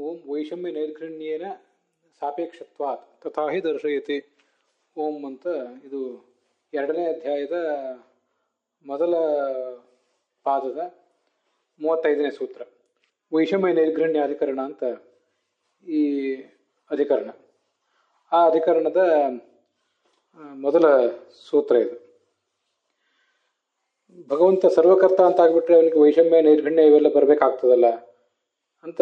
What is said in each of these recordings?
ಓಂ ವೈಷಮ್ಯ ನೈರ್ಘಣ್ಯೇನ ಸಾಪೇಕ್ಷತ್ವಾತ್ ತಥಾ ಹಿ ದರ್ಶಯತಿ ಓಂ ಅಂತ ಇದು 2ನೇ ಅಧ್ಯಾಯದ ಮೊದಲ ಪಾದದ 35ನೇ ಸೂತ್ರ. ವೈಷಮ್ಯ ನೈರ್ಘಣ್ಯ ಅಧಿಕರಣ ಅಂತ ಈ ಅಧಿಕರಣ. ಆ ಅಧಿಕರಣದ ಮೊದಲ ಸೂತ್ರ ಇದು. ಭಗವಂತ ಸರ್ವಕರ್ತ ಅಂತ ಆಗ್ಬಿಟ್ರೆ ಅವನಿಗೆ ವೈಷಮ್ಯ ನೈರ್ಘಣ್ಯ ಇವೆಲ್ಲ ಬರಬೇಕಾಗ್ತದಲ್ಲ ಅಂತ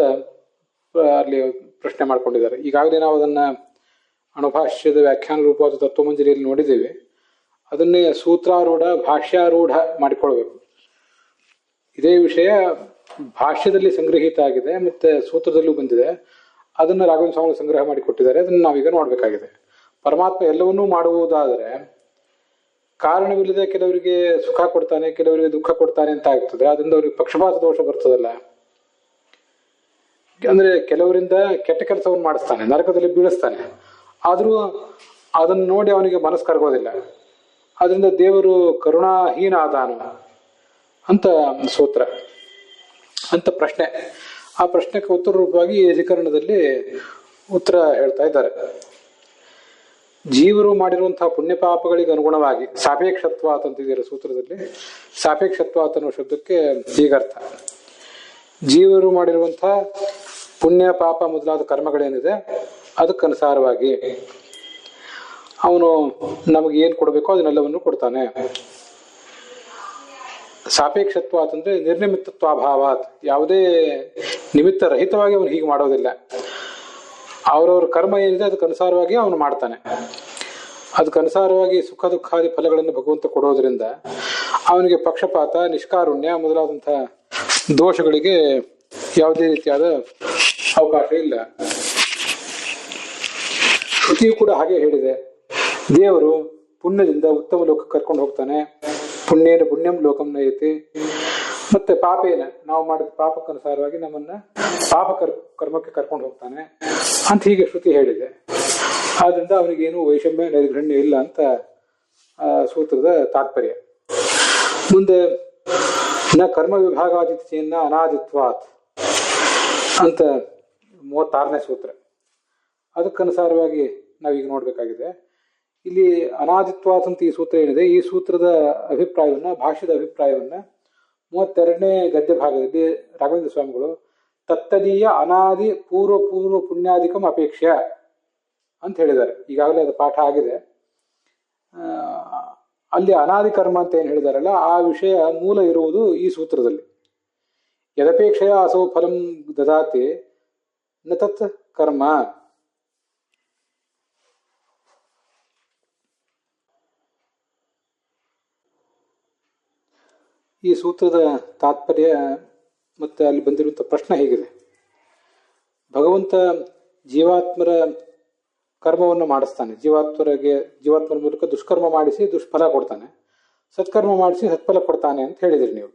ಅಲ್ಲಿ ಪ್ರಶ್ನೆ ಮಾಡ್ಕೊಂಡಿದ್ದಾರೆ. ಈಗಾಗಲೇ ನಾವು ಅದನ್ನು ಅಣುಭಾಷ್ಯದ ವ್ಯಾಖ್ಯಾನ ರೂಪವಾದ ತತ್ವಮಂಜರಿಯಲ್ಲಿ ನೋಡಿದ್ದೇವೆ. ಅದನ್ನೇ ಸೂತ್ರಾರೂಢ ಭಾಷ್ಯಾರೂಢ ಮಾಡಿಕೊಳ್ಬೇಕು. ಇದೇ ವಿಷಯ ಭಾಷ್ಯದಲ್ಲಿ ಸಂಗ್ರಹಿತ ಆಗಿದೆ ಮತ್ತು ಸೂತ್ರದಲ್ಲೂ ಬಂದಿದೆ. ಅದನ್ನು ರಾಘವೇಂದ್ರ ಸ್ವಾಮಿ ಸಂಗ್ರಹ ಮಾಡಿಕೊಟ್ಟಿದ್ದಾರೆ. ಅದನ್ನು ನಾವೀಗ ನೋಡಬೇಕಾಗಿದೆ. ಪರಮಾತ್ಮ ಎಲ್ಲವನ್ನೂ ಮಾಡುವುದಾದರೆ ಕಾರಣವಿಲ್ಲದೆ ಕೆಲವರಿಗೆ ಸುಖ ಕೊಡ್ತಾನೆ, ಕೆಲವರಿಗೆ ದುಃಖ ಕೊಡ್ತಾನೆ ಅಂತ ಆಗ್ತದೆ. ಅದರಿಂದ ಅವ್ರಿಗೆ ಪಕ್ಷಪಾತ ದೋಷ ಬರ್ತದಲ್ಲ. ಅಂದರೆ ಕೆಲವರಿಂದ ಕೆಟ್ಟ ಕೆಲಸವನ್ನು ಮಾಡಿಸ್ತಾನೆ, ನರಕದಲ್ಲಿ ಬೀಳಿಸ್ತಾನೆ, ಆದರೂ ಅದನ್ನು ನೋಡಿ ಅವನಿಗೆ ಮನಸ್ಸು ಕರಗೋದಿಲ್ಲ. ಅದರಿಂದ ದೇವರು ಕರುಣಾಹೀನ ಆದಾನು ಅಂತ ಸೂತ್ರ ಅಂತ ಪ್ರಶ್ನೆ. ಆ ಪ್ರಶ್ನೆಗೆ ಉತ್ತರ ರೂಪವಾಗಿ ಈ ಅಧಿಕರಣದಲ್ಲಿ ಉತ್ತರ ಹೇಳ್ತಾ ಇದ್ದಾರೆ. ಜೀವರು ಮಾಡಿರುವಂತಹ ಪುಣ್ಯ ಪಾಪಗಳಿಗೆ ಅನುಗುಣವಾಗಿ ಸಾಪೇಕ್ಷತ್ವಾತ್ ಅಂತಿದ್ದೀರ ಸೂತ್ರದಲ್ಲಿ. ಸಾಪೇಕ್ಷತ್ವಾತ್ ಅನ್ನೋ ಶಬ್ದಕ್ಕೆ ಹೀಗರ್ಥ: ಜೀವರು ಮಾಡಿರುವಂತಹ ಪುಣ್ಯ ಪಾಪ ಮೊದಲಾದ ಕರ್ಮಗಳೇನಿದೆ ಅದಕ್ಕನುಸಾರವಾಗಿ ಅವನು ನಮಗೆ ಏನು ಕೊಡಬೇಕೋ ಅದನ್ನೆಲ್ಲವನ್ನು ಕೊಡ್ತಾನೆ. ಸಾಪೇಕ್ಷತ್ವ ಅಂತಂದ್ರೆ ನಿರ್ನಿಮಿತ್ತತ್ವಾಭಾವಾತ್, ಯಾವುದೇ ನಿಮಿತ್ತ ರಹಿತವಾಗಿ ಅವನು ಹೀಗೆ ಮಾಡೋದಿಲ್ಲ. ಅವರವ್ರ ಕರ್ಮ ಏನಿದೆ ಅದಕ್ಕನುಸಾರವಾಗಿ ಅವನು ಮಾಡ್ತಾನೆ. ಅದಕ್ಕನುಸಾರವಾಗಿ ಸುಖ ದುಃಖಾದಿ ಫಲಗಳನ್ನು ಭಗವಂತ ಕೊಡೋದ್ರಿಂದ ಅವನಿಗೆ ಪಕ್ಷಪಾತ, ನಿಷ್ಕಾರುಣ್ಯ ಮೊದಲಾದಂತಹ ದೋಷಗಳಿಗೆ ಯಾವುದೇ ರೀತಿಯಾದ ಅವಕಾಶ ಇಲ್ಲ. ಶ್ರುತಿಯು ಕೂಡ ಹಾಗೆ ಹೇಳಿದೆ. ದೇವರು ಪುಣ್ಯದಿಂದ ಉತ್ತಮ ಲೋಕಕ್ಕೆ ಕರ್ಕೊಂಡು ಹೋಗ್ತಾನೆ. ಪುಣ್ಯೇನ ಪುಣ್ಯಂ ಲೋಕಂ ನಯತಿ. ಮತ್ತೆ ಪಾಪೇನ, ನಾವು ಮಾಡಿದ ಪಾಪಕ್ಕನುಸಾರವಾಗಿ ನಮ್ಮನ್ನ ಪಾಪ ಕರ್ಮಕ್ಕೆ ಕರ್ಕೊಂಡು ಹೋಗ್ತಾನೆ ಅಂತ ಹೀಗೆ ಶ್ರುತಿ ಹೇಳಿದೆ. ಆದ್ರಿಂದ ಅವನಿಗೇನು ವೈಷಮ್ಯ ನೈರ್ಘಣ್ಯ ಇಲ್ಲ ಅಂತ ಸೂತ್ರದ ತಾತ್ಪರ್ಯ. ಮುಂದೆ ನ ಕರ್ಮ ವಿಭಾಗಾದಿತ್ಯನ್ನ ಅನಾದಿತ್ವಾತ್ ಅಂತ 36ನೇ ಸೂತ್ರ. ಅದಕ್ಕನುಸಾರವಾಗಿ ನಾವೀಗ ನೋಡ್ಬೇಕಾಗಿದೆ. ಇಲ್ಲಿ ಅನಾದಿತ್ವಾತ್ ಅಂತ ಈ ಸೂತ್ರ ಏನಿದೆ, ಈ ಸೂತ್ರದ ಅಭಿಪ್ರಾಯವನ್ನ, ಭಾಷ್ಯದ ಅಭಿಪ್ರಾಯವನ್ನ 32ನೇ ಗದ್ಯ ಭಾಗದಲ್ಲಿ ರಾಘವೇಂದ್ರ ಸ್ವಾಮಿಗಳು ತತ್ತದೀಯ ಅನಾದಿ ಪೂರ್ವ ಪುಣ್ಯಾಧಿಕಂ ಅಪೇಕ್ಷ ಅಂತ ಹೇಳಿದ್ದಾರೆ. ಈಗಾಗಲೇ ಅದು ಪಾಠ ಆಗಿದೆ. ಅಲ್ಲಿ ಅನಾದಿ ಕರ್ಮ ಅಂತ ಏನು ಹೇಳಿದಾರಲ್ಲ, ಆ ವಿಷಯ ಮೂಲ ಇರುವುದು ಈ ಸೂತ್ರದಲ್ಲಿ. ಯದಪೇಕ್ಷೆಯ ಅಸೌ ಫಲಂ ದದಾತಿ ನ ತತ್ ಕರ್ಮ. ಈ ಸೂತ್ರದ ತಾತ್ಪರ್ಯ ಮತ್ತೆ ಅಲ್ಲಿ ಬಂದಿರುವಂಥ ಪ್ರಶ್ನೆ ಹೇಗಿದೆ: ಭಗವಂತ ಜೀವಾತ್ಮರ ಕರ್ಮವನ್ನು ಮಾಡಿಸ್ತಾನೆ. ಜೀವಾತ್ಮರ ಮೂಲಕ ದುಷ್ಕರ್ಮ ಮಾಡಿಸಿ ದುಷ್ಫಲ ಕೊಡ್ತಾನೆ, ಸತ್ಕರ್ಮ ಮಾಡಿಸಿ ಸತ್ಫಲ ಕೊಡ್ತಾನೆ ಅಂತ ಹೇಳಿದ್ರಿ ನೀವು.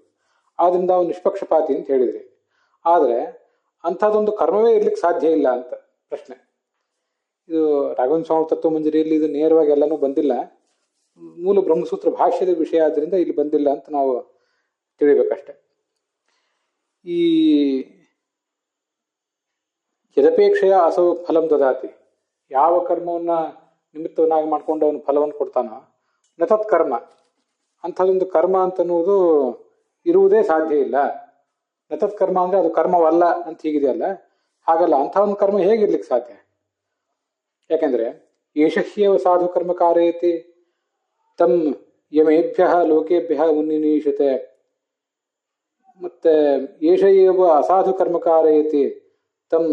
ಆದ್ರಿಂದ ಅವನು ನಿಷ್ಪಕ್ಷಪಾತಿ ಅಂತ ಹೇಳಿದ್ರಿ. ಆದರೆ ಅಂಥದ್ದೊಂದು ಕರ್ಮವೇ ಇರ್ಲಿಕ್ಕೆ ಸಾಧ್ಯ ಇಲ್ಲ ಅಂತ ಪ್ರಶ್ನೆ. ಇದು ರಾಘವೇಂದ್ರ ಸ್ವಾಮಿ ತತ್ವಮಂಜರಿಯಲ್ಲಿ ಇದು ನೇರವಾಗಿ ಎಲ್ಲನೂ ಬಂದಿಲ್ಲ. ಮೂಲ ಬ್ರಹ್ಮಸೂತ್ರ ಭಾಷ್ಯದ ವಿಷಯ ಆದ್ರಿಂದ ಇಲ್ಲಿ ಬಂದಿಲ್ಲ ಅಂತ ನಾವು ತಿಳಿಬೇಕಷ್ಟೆ. ಈ ಯದಪೇಕ್ಷೆಯ ಅಸೌ ಫಲಂ ದದಾತಿ, ಯಾವ ಕರ್ಮವನ್ನ ನಿಮಿತ್ತವನ್ನಾಗಿ ಮಾಡ್ಕೊಂಡು ಅವನು ಫಲವನ್ನು ಕೊಡ್ತಾನೋ, ನತತ್ ಕರ್ಮ, ಅಂಥದ್ದೊಂದು ಕರ್ಮ ಅಂತನ್ನುವುದು ಇರುವುದೇ ಸಾಧ್ಯ ಇಲ್ಲ. ನತತ್ ಕರ್ಮ ಅಂದ್ರೆ ಅದು ಕರ್ಮವಲ್ಲ ಅಂತ ಹೀಗಿದೆಯಲ್ಲ, ಹಾಗಲ್ಲ. ಅಂಥ ಒಂದು ಕರ್ಮ ಹೇಗಿರ್ಲಿಕ್ಕೆ ಸಾಧ್ಯ? ಯಾಕೆಂದ್ರೆ ಏಷಹ್ಯವ ಸಾಧು ಕರ್ಮ ಕಾರಯತಿ ತಮ್ ಯಮೇಭ್ಯ ಲೋಕೇಭ್ಯ ಉನ್ನಿನೀಶತೆ, ಮತ್ತೆ ಏಷ ಏವ ಅಸಾಧು ಕರ್ಮ ಕಾರಯತಿ ತಮ್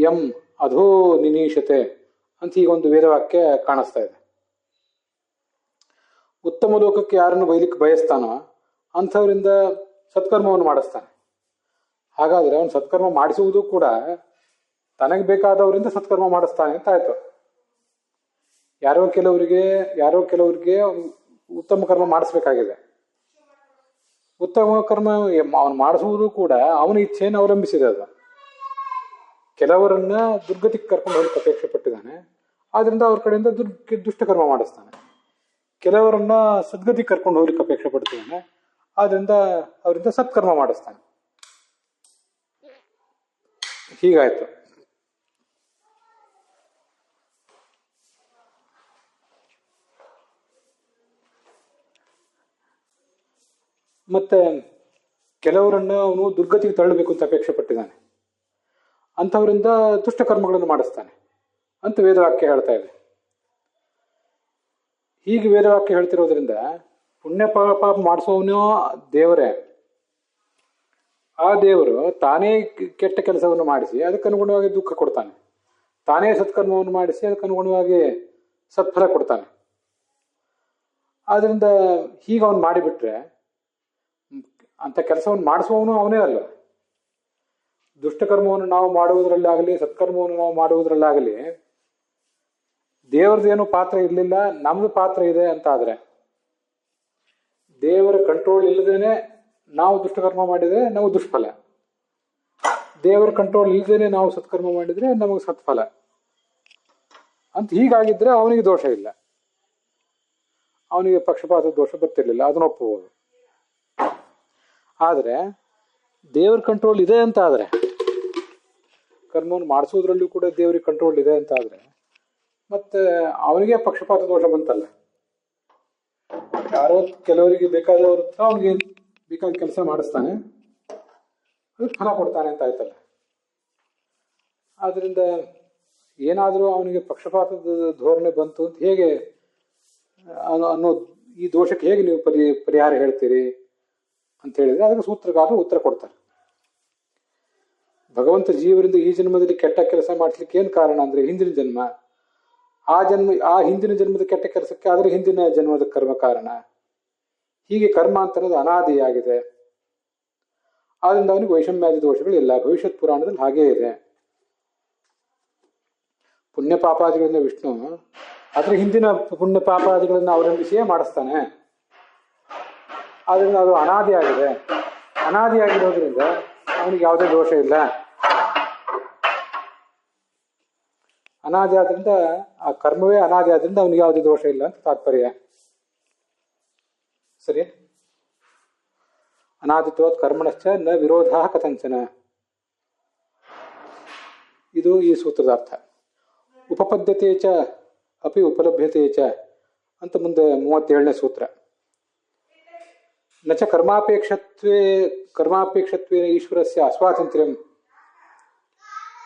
ಯಂ ಅಧೋ ನಿನೀಶತೆ ಅಂತ ಹೀಗೊಂದು ವೇದವಾಕ್ಯ ಕಾಣಿಸ್ತಾ ಇದೆ. ಉತ್ತಮ ಲೋಕಕ್ಕೆ ಯಾರನ್ನು ಬೈಲಿಕ್ಕೆ ಬಯಸ್ತಾನೋ ಅಂಥವರಿಂದ ಸತ್ಕರ್ಮವನ್ನು ಮಾಡಿಸ್ತಾನೆ. ಹಾಗಾದ್ರೆ ಅವನು ಸತ್ಕರ್ಮ ಮಾಡಿಸುವುದು ಕೂಡ ತನಗೆ ಬೇಕಾದವರಿಂದ ಸತ್ಕರ್ಮ ಮಾಡಿಸ್ತಾನೆ ಅಂತ ಆಯ್ತು. ಯಾರೋ ಕೆಲವರಿಗೆ ಉತ್ತಮ ಕರ್ಮ ಮಾಡಿಸ್ಬೇಕಾಗಿದೆ. ಉತ್ತಮ ಕರ್ಮ ಅವನು ಮಾಡಿಸುವುದು ಕೂಡ ಅವನ ಇಚ್ಛೆಯನ್ನು ಅವಲಂಬಿಸಿದೆ. ಅದು ಕೆಲವರನ್ನ ದುರ್ಗತಿಗೆ ಕರ್ಕೊಂಡು ಹೋಗಲಿಕ್ಕೆ ಅಪೇಕ್ಷೆ ಪಟ್ಟಿದ್ದಾನೆ, ಆದ್ರಿಂದ ಅವ್ರ ಕಡೆಯಿಂದ ದುಷ್ಟಕರ್ಮ ಮಾಡಿಸ್ತಾನೆ. ಕೆಲವರನ್ನ ಸದ್ಗತಿಗೆ ಕರ್ಕೊಂಡು ಹೋಗ್ಲಿಕ್ಕೆ ಅಪೇಕ್ಷೆ ಪಡ್ತಿದ್ದಾನೆ, ಆದ್ರಿಂದ ಅವರಿಂದ ಸತ್ಕರ್ಮ ಮಾಡಿಸ್ತಾನೆ. ಹೀಗಾಯ್ತು. ಮತ್ತೆ ಕೆಲವರನ್ನು ಅವನು ದುರ್ಗತಿಗೆ ತಳ್ಳಬೇಕು ಅಂತ ಅಪೇಕ್ಷೆ ಪಟ್ಟಿದ್ದಾನೆ, ಅಂಥವರಿಂದ ದುಷ್ಟಕರ್ಮಗಳನ್ನು ಮಾಡಿಸ್ತಾನೆ ಅಂತ ವೇದವಾಕ್ಯ ಹೇಳ್ತಾ ಇದೆ. ಹೀಗೆ ವೇದವಾಕ್ಯ ಹೇಳ್ತಿರೋದ್ರಿಂದ ಪುಣ್ಯ ಪಾಪ ಮಾಡಿಸೋವನೋ ದೇವರೇ, ಆ ದೇವರು ತಾನೇ ಕೆಟ್ಟ ಕೆಲಸವನ್ನು ಮಾಡಿಸಿ ಅದಕ್ಕನುಗುಣವಾಗಿ ದುಃಖ ಕೊಡ್ತಾನೆ, ತಾನೇ ಸತ್ಕರ್ಮವನ್ನು ಮಾಡಿಸಿ ಅದಕ್ಕನುಗುಣವಾಗಿ ಸತ್ಫಲ ಕೊಡ್ತಾನೆ. ಆದ್ರಿಂದ ಹೀಗೆ ಅವನು ಮಾಡಿಬಿಟ್ರೆ ಅಂತ ಕೆಲಸವನ್ನು ಮಾಡಿಸುವವನು ಅವನೇ ಅಲ್ಲ. ದುಷ್ಟಕರ್ಮವನ್ನು ನಾವು ಮಾಡುವುದರಲ್ಲಾಗಲಿ ಸತ್ಕರ್ಮವನ್ನು ನಾವು ಮಾಡುವುದರಲ್ಲಾಗಲಿ ದೇವರದೇನು ಪಾತ್ರ ಇರಲಿಲ್ಲ, ನಮ್ದು ಪಾತ್ರ ಇದೆ ಅಂತ ಆದ್ರೆ, ದೇವರ ಕಂಟ್ರೋಲ್ ಇಲ್ಲದೇನೆ ನಾವು ದುಷ್ಟಕರ್ಮ ಮಾಡಿದ್ರೆ ನಮಗೆ ದುಷ್ಫಲ, ದೇವರ ಕಂಟ್ರೋಲ್ ಇಲ್ಲದೇನೆ ನಾವು ಸತ್ಕರ್ಮ ಮಾಡಿದ್ರೆ ನಮಗೆ ಸತ್ಫಲ ಅಂತ ಹೀಗಾಗಿದ್ರೆ ಅವನಿಗೆ ದೋಷ ಇಲ್ಲ, ಅವನಿಗೆ ಪಕ್ಷಪಾತ ದೋಷ ಬರ್ತಿರ್ಲಿಲ್ಲ, ಅದನ್ನ ಒಪ್ಪಬಹುದು. ಆದರೆ ದೇವ್ರ ಕಂಟ್ರೋಲ್ ಇದೆ ಅಂತ ಆದ್ರೆ, ಕರ್ಮವನ್ನು ಮಾಡಿಸೋದ್ರಲ್ಲೂ ಕೂಡ ದೇವ್ರಿಗೆ ಕಂಟ್ರೋಲ್ ಇದೆ ಅಂತ ಆದ್ರೆ, ಮತ್ತೆ ಅವನಿಗೆ ಪಕ್ಷಪಾತ ದೋಷ ಬಂತಲ್ಲ. ಯಾರೋ ಕೆಲವರಿಗೆ ಬೇಕಾದವ್ರ ಹತ್ರ ಅವನಿಗೆ ಬೇಕಾದ ಕೆಲಸ ಮಾಡಿಸ್ತಾನೆ, ಅದಕ್ಕೆ ಫಲ ಕೊಡ್ತಾನೆ ಅಂತ ಆಯ್ತಲ್ಲ. ಆದ್ರಿಂದ ಏನಾದರೂ ಅವನಿಗೆ ಪಕ್ಷಪಾತದ ಧೋರಣೆ ಬಂತು ಅಂತ ಹೇಗೆ ಅನ್ನೋ ಈ ದೋಷಕ್ಕೆ ಹೇಗೆ ನೀವು ಪರಿಹಾರ ಹೇಳ್ತೀರಿ ಅಂತ ಹೇಳಿದ್ರೆ ಅದಕ್ಕೆ ಸೂತ್ರಗಾರರು ಉತ್ತರ ಕೊಡ್ತಾರೆ. ಭಗವಂತ ಜೀವರಿಂದ ಈ ಜನ್ಮದಲ್ಲಿ ಕೆಟ್ಟ ಕೆಲಸ ಮಾಡಿಸ್ಲಿಕ್ಕೆ ಏನ್ ಕಾರಣ ಅಂದ್ರೆ ಹಿಂದಿನ ಜನ್ಮ, ಆ ಹಿಂದಿನ ಜನ್ಮದ ಕೆಟ್ಟ ಕೆಲಸಕ್ಕೆ ಅದರ ಹಿಂದಿನ ಜನ್ಮದ ಕರ್ಮ ಕಾರಣ. ಹೀಗೆ ಕರ್ಮ ಅಂತ ಅನ್ನೋದು ಅನಾದಿಯಾಗಿದೆ. ಆದ್ರಿಂದ ಅವನಿಗೆ ವೈಷಮ್ಯಾದಿ ದೋಷಗಳಿಲ್ಲ. ಭವಿಷ್ಯತ್ ಪುರಾಣದಲ್ಲಿ ಹಾಗೇ ಇದೆ. ಪುಣ್ಯ ಪಾಪಾದಿಗಳನ್ನ ವಿಷ್ಣು ಅದ್ರ ಹಿಂದಿನ ಪುಣ್ಯ ಪಾಪಾದಿಗಳನ್ನ ಅವಲಂಬಿಸಿಯೇ ಮಾಡಿಸ್ತಾನೆ. ಆದ್ರಿಂದ ಅದು ಅನಾದಿಯಾಗಿದೆ. ಅನಾದಿಯಾಗಿರೋದ್ರಿಂದ ಅವನಿಗೆ ಯಾವುದೇ ದೋಷ ಇಲ್ಲ. ಅನಾದಿ ಆದ್ರಿಂದ ಆ ಕರ್ಮವೇ ಅನಾದಿ ಆದ್ರಿಂದ ಅವನಿಗೆ ಯಾವುದೇ ದೋಷ ಇಲ್ಲ ಅಂತ ತಾತ್ಪರ್ಯ. ಸರಿ. ಅನಾದಿತ್ವತ್ ಕರ್ಮಣಶ್ಚ ನ ವಿರೋಧ ಕಥಂಚನ, ಇದು ಈ ಸೂತ್ರದ ಅರ್ಥ. ಉಪಪದ್ಯತೆ ಚ ಅಪಿ ಉಪಲಭ್ಯತೆ ಚ ಅಂತ ಮುಂದೆ 37ನೇ ಸೂತ್ರ. ನಚ ಕರ್ಮಾಪೇಕ್ಷತ್ವೇ ಈಶ್ವರಸ್ಯ ಅಸ್ವಾತಂತ್ರ್ಯಂ,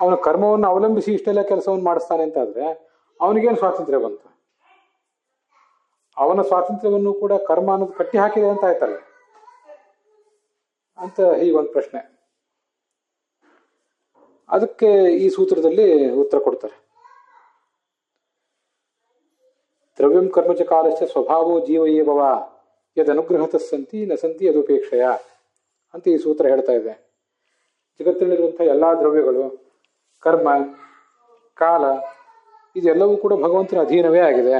ಅವನ ಕರ್ಮವನ್ನು ಅವಲಂಬಿಸಿ ಇಷ್ಟೆಲ್ಲ ಕೆಲಸವನ್ನು ಮಾಡಿಸ್ತಾನೆ ಅಂತ ಆದ್ರೆ ಅವನಿಗೇನು ಸ್ವಾತಂತ್ರ್ಯ ಬಂತು? ಅವನ ಸ್ವಾತಂತ್ರ್ಯವನ್ನು ಕೂಡ ಕರ್ಮ ಅನ್ನೋದು ಕಟ್ಟಿ ಹಾಕಿದೆ ಅಂತ ಆಯ್ತಲ್ಲ ಅಂತ ಹೀಗೊಂದು ಪ್ರಶ್ನೆ. ಅದಕ್ಕೆ ಈ ಸೂತ್ರದಲ್ಲಿ ಉತ್ತರ ಕೊಡ್ತಾರೆ. ದ್ರವ್ಯಂ ಕರ್ಮಚ ಕಾಲಶ್ಚ ಸ್ವಭಾವೋ ಜೀವ ಏವವ ಯದ್ ಅನುಗ್ರಹತ ಸಂತಿ ನ ಸಂತಿ ಯದುಪೇಕ್ಷೆಯ ಅಂತ ಈ ಸೂತ್ರ ಹೇಳ್ತಾ ಇದೆ. ಜಗತ್ತಿನಲ್ಲಿರುವಂತಹ ಎಲ್ಲಾ ದ್ರವ್ಯಗಳು, ಕರ್ಮ, ಕಾಲ ಇದೆಲ್ಲವೂ ಕೂಡ ಭಗವಂತನ ಅಧೀನವೇ ಆಗಿದೆ.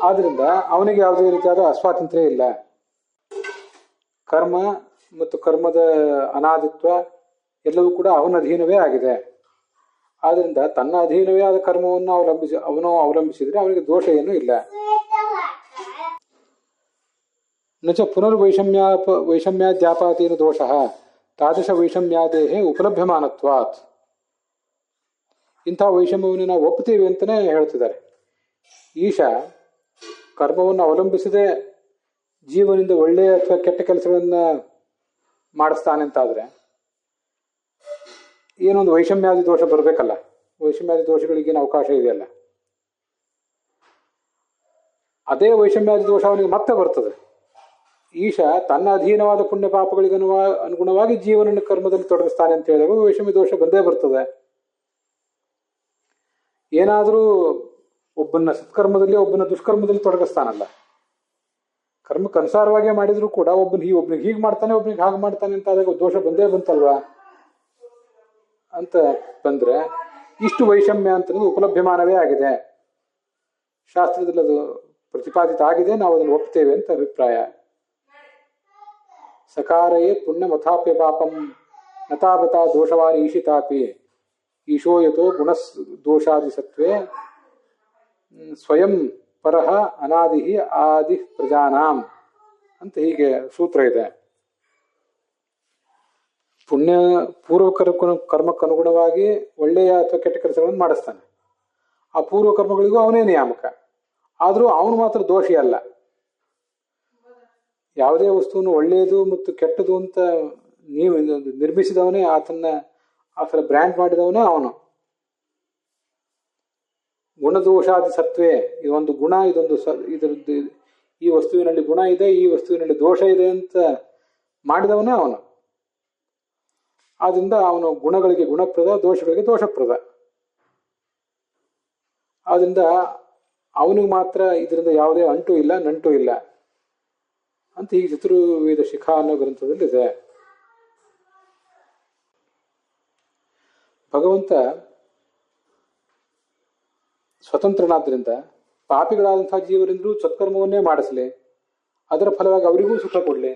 ಆದ್ರಿಂದ ಅವನಿಗೆ ಯಾವುದೇ ರೀತಿಯಾದ ಅಸ್ವಾತಂತ್ರ್ಯ ಇಲ್ಲ. ಕರ್ಮ ಮತ್ತು ಕರ್ಮದ ಅನಾದಿತ್ವ ಎಲ್ಲವೂ ಕೂಡ ಅವನ ಅಧೀನವೇ ಆಗಿದೆ. ಆದ್ರಿಂದ ತನ್ನ ಅಧೀನವೇ ಆದ ಕರ್ಮವನ್ನು ಅವನು ಅವಲಂಬಿಸಿದ್ರೆ ಅವನಿಗೆ ದೋಷ ಏನೂ ಇಲ್ಲ. ನಚ ವೈಷಮ್ಯಾದ್ಯಾಪಾತೇನ ದೋಷ ತಾದೃಶ ವೈಷಮ್ಯಾದೇಹೇ ಉಪಲಭ್ಯಮಾನತ್ವಾತ್. ಇಂಥ ವೈಷಮ್ಯವನ್ನು ನಾವು ಒಪ್ತೀವಿ ಅಂತಲೇ ಹೇಳ್ತಿದ್ದಾರೆ. ಈಶ ಕರ್ಮವನ್ನು ಅವಲಂಬಿಸದೆ ಜೀವನದಿಂದ ಒಳ್ಳೆಯ ಅಥವಾ ಕೆಟ್ಟ ಕೆಲಸಗಳನ್ನ ಮಾಡಿಸ್ತಾನೆ ಅಂತಾದ್ರೆ ಏನೊಂದು ವೈಷಮ್ಯಾದಿ ದೋಷ ಬರಬೇಕಲ್ಲ. ವೈಷಮ್ಯಾದಿ ದೋಷಗಳಿಗೇನು ಅವಕಾಶ ಇದೆಯಲ್ಲ. ಅದೇ ವೈಷಮ್ಯಾದಿ ದೋಷ ಅವನಿಗೆ ಮತ್ತೆ ಬರ್ತದೆ. ಈಶ ತನ್ನ ಅಧೀನವಾದ ಪುಣ್ಯ ಪಾಪಗಳಿಗೆ ಅನುಗುಣವಾಗಿ ಜೀವನವನ್ನು ಕರ್ಮದಲ್ಲಿ ತೊಡಗಿಸ್ತಾನೆ ಅಂತ ಹೇಳಿದಾಗ ವೈಷಮ್ಯ ದೋಷ ಬಂದೇ ಬರ್ತದೆ. ಏನಾದರೂ ಒಬ್ಬನ ಸತ್ಕರ್ಮದಲ್ಲಿ ಒಬ್ಬನ ದುಷ್ಕರ್ಮದಲ್ಲಿ ತೊಡಗಿಸ್ತಾನಲ್ಲ. ಕರ್ಮಕ್ಕನುಸಾರವಾಗೇ ಮಾಡಿದ್ರು ಕೂಡ ಒಬ್ಬನಿಗೆ ಹೀಗೆ ಮಾಡ್ತಾನೆ ಒಬ್ಬನಿಗೆ ಹಾಗೆ ಮಾಡ್ತಾನೆ ಅಂತ ಆದಾಗ ದೋಷ ಬಂದೇ ಬಂತಲ್ವಾ ಅಂತ ಬಂದ್ರೆ ಇಷ್ಟು ವೈಷಮ್ಯ ಅಂತ ಉಪಲಭ್ಯಮಾನವೇ ಆಗಿದೆ. ಶಾಸ್ತ್ರದಲ್ಲಿ ಅದು ಪ್ರತಿಪಾದಿತ ಆಗಿದೆ, ನಾವು ಅದನ್ನು ಒಪ್ತೇವೆ ಅಂತ ಅಭಿಪ್ರಾಯ. ಸಕಾರಯೇ ಪುಣ್ಯ ಮಥಾಪ್ಯ ಪಾಪಂ ನತಾಬತಾ ದೋಷವಾನ್ ಈಶಿತಾಪಿ ಈಶೋಯತೋ ಗುಣ ದೋಷಾದಿ ಸತ್ವೇ ಸ್ವಯಂ ಪರಹ ಅನಾದಿ ಆದಿ ಪ್ರಜಾನಾಂ ಅಂತ ಹೀಗೆ ಸೂತ್ರ ಇದೆ. ಪುಣ್ಯ ಪೂರ್ವ ಕರ್ಮಕ್ಕನುಗುಣವಾಗಿ ಒಳ್ಳೆಯ ಅಥವಾ ಕೆಟ್ಟ ಕೆಲಸಗಳನ್ನು ಮಾಡಿಸ್ತಾನೆ. ಆ ಪೂರ್ವ ಕರ್ಮಗಳಿಗೂ ಅವನೇ ನಿಯಾಮಕ. ಆದರೂ ಅವನು ಮಾತ್ರ ದೋಷಿ ಅಲ್ಲ. ಯಾವುದೇ ವಸ್ತುವನ್ನು ಒಳ್ಳೆಯದು ಮತ್ತು ಕೆಟ್ಟದು ಅಂತ ನೀವು ನಿರ್ಮಿಸಿದವನೇ, ಆ ಥರ ಬ್ರ್ಯಾಂಡ್ ಮಾಡಿದವನೇ ಅವನು. ಗುಣದೋಷಾದಿ ಸತ್ವೇ, ಇದೊಂದು ಗುಣ, ಇದರದ್ದು ಈ ವಸ್ತುವಿನಲ್ಲಿ ಗುಣ ಇದೆ, ಈ ವಸ್ತುವಿನಲ್ಲಿ ದೋಷ ಇದೆ ಅಂತ ಮಾಡಿದವನೇ ಅವನು. ಆದ್ರಿಂದ ಅವನು ಗುಣಗಳಿಗೆ ಗುಣಪ್ರದ, ದೋಷಗಳಿಗೆ ದೋಷಪ್ರದ. ಆದ್ರಿಂದ ಅವನಿಗೆ ಮಾತ್ರ ಇದರಿಂದ ಯಾವುದೇ ಅಂಟು ಇಲ್ಲ, ನಂಟು ಇಲ್ಲ ಅಂತ ಈ ಚತುರ್ವೇದ ಶಿಖಾ ಅನ್ನೋ ಗ್ರಂಥದಲ್ಲಿ ಇದೆ. ಭಗವಂತ ಸ್ವತಂತ್ರನಾದ್ರಿಂದ ಪಾಪಿಗಳಾದಂತಹ ಜೀವರಿಂದಲೂ ಸತ್ಕರ್ಮವನ್ನೇ ಮಾಡಿಸಲಿ, ಅದರ ಫಲವಾಗಿ ಅವರಿಗೂ ಸುಖ ಕೊಡಲಿ.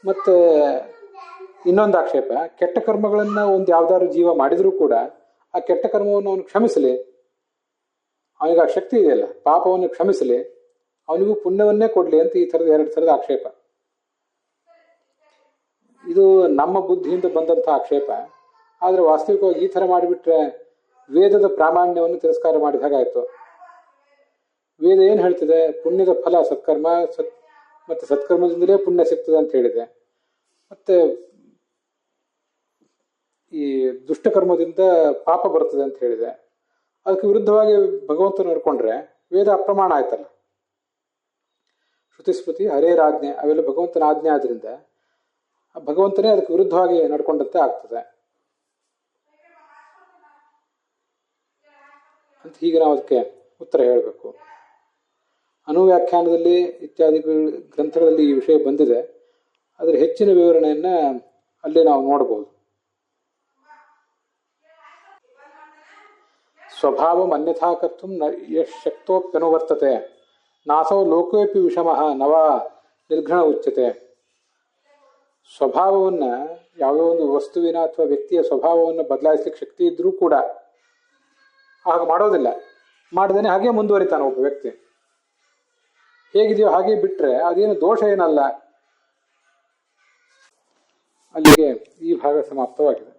ಮತ್ತೆ ಇನ್ನೊಂದು ಆಕ್ಷೇಪ, ಕೆಟ್ಟ ಕರ್ಮಗಳನ್ನ ಒಂದು ಯಾವ್ದಾದ್ರು ಜೀವ ಮಾಡಿದ್ರೂ ಕೂಡ ಆ ಕೆಟ್ಟ ಕರ್ಮವನ್ನು ಅವನು ಕ್ಷಮಿಸಲಿ. ಅವನಿಗೆ ಆ ಶಕ್ತಿ ಇದೆಯಲ್ಲ, ಪಾಪವನ್ನು ಕ್ಷಮಿಸಲಿ, ಅವನಿಗೂ ಪುಣ್ಯವನ್ನೇ ಕೊಡ್ಲಿ ಅಂತ ಈ ಥರದ 2 ಥರದ ಆಕ್ಷೇಪ. ಇದು ನಮ್ಮ ಬುದ್ಧಿಯಿಂದ ಬಂದಂತಹ ಆಕ್ಷೇಪ. ಆದರೆ ವಾಸ್ತವಿಕವಾಗಿ ಈ ಥರ ಮಾಡಿಬಿಟ್ರೆ ವೇದದ ಪ್ರಾಮಾಣ್ಯವನ್ನು ತಿರಸ್ಕಾರ ಮಾಡಿದ ಹಾಗಾಯ್ತು. ವೇದ ಏನು ಹೇಳ್ತಿದೆ? ಪುಣ್ಯದ ಫಲ ಸತ್ಕರ್ಮ, ಮತ್ತೆ ಸತ್ಕರ್ಮದಿಂದಲೇ ಪುಣ್ಯ ಸಿಗ್ತದೆ ಅಂತ ಹೇಳಿದೆ. ಮತ್ತೆ ಈ ದುಷ್ಟಕರ್ಮದಿಂದ ಪಾಪ ಬರ್ತದೆ ಅಂತ ಹೇಳಿದೆ. ಅದಕ್ಕೆ ವಿರುದ್ಧವಾಗಿ ಭಗವಂತ ನಡ್ಕೊಂಡ್ರೆ ವೇದ ಅಪ್ರಮಾಣ ಆಯ್ತಲ್ಲ. ಶ್ರುತಿ ಸ್ಮೃತಿ ಹರೇರಾಜ್ಞೆ ಅವೆಲ್ಲ ಭಗವಂತನ ಆಜ್ಞೆ ಆದ್ರಿಂದ ಭಗವಂತನೇ ಅದಕ್ಕೆ ವಿರುದ್ಧವಾಗಿ ನಡ್ಕೊಂಡಂತೆ ಆಗ್ತದೆ ಅಂತ ಹೀಗೆ ನಾವು ಅದಕ್ಕೆ ಉತ್ತರ ಹೇಳಬೇಕು. ಅನುವ್ಯಾಖ್ಯಾನದಲ್ಲಿ ಇತ್ಯಾದಿ ಗ್ರಂಥಗಳಲ್ಲಿ ಈ ವಿಷಯ ಬಂದಿದೆ. ಅದರ ಹೆಚ್ಚಿನ ವಿವರಣೆಯನ್ನ ಅಲ್ಲೇ ನಾವು ನೋಡಬಹುದು. ಸ್ವಭಾವಂ ಅನ್ಯಥಾ ಕರ್ತುಂ ಯಶಕ್ತೋಪ್ಯನುವರ್ತತೆ ನಾಸೋ ಲೋಕೋಪಿ ವಿಷಮಃ ನವ ನಿರ್ಘಣ ಉಚ್ಯತೆ. ಸ್ವಭಾವವನ್ನು, ಯಾವುದೋ ಒಂದು ವಸ್ತುವಿನ ಅಥವಾ ವ್ಯಕ್ತಿಯ ಸ್ವಭಾವವನ್ನು ಬದಲಾಯಿಸ್ಲಿಕ್ಕೆ ಶಕ್ತಿ ಇದ್ರೂ ಕೂಡ ಆಗ ಮಾಡೋದಿಲ್ಲ. ಮಾಡದೇನೆ ಹಾಗೆ ಮುಂದುವರಿತಾನೆ ಒಬ್ಬ ವ್ಯಕ್ತಿ. ಹೇಗಿದೆಯೋ ಹಾಗೆ ಬಿಟ್ರೆ ಅದೇನು ದೋಷ ಏನಲ್ಲ. ಅಲ್ಲಿಗೆ ಈ ಭಾಗ ಸಮಾಪ್ತವಾಗಿದೆ.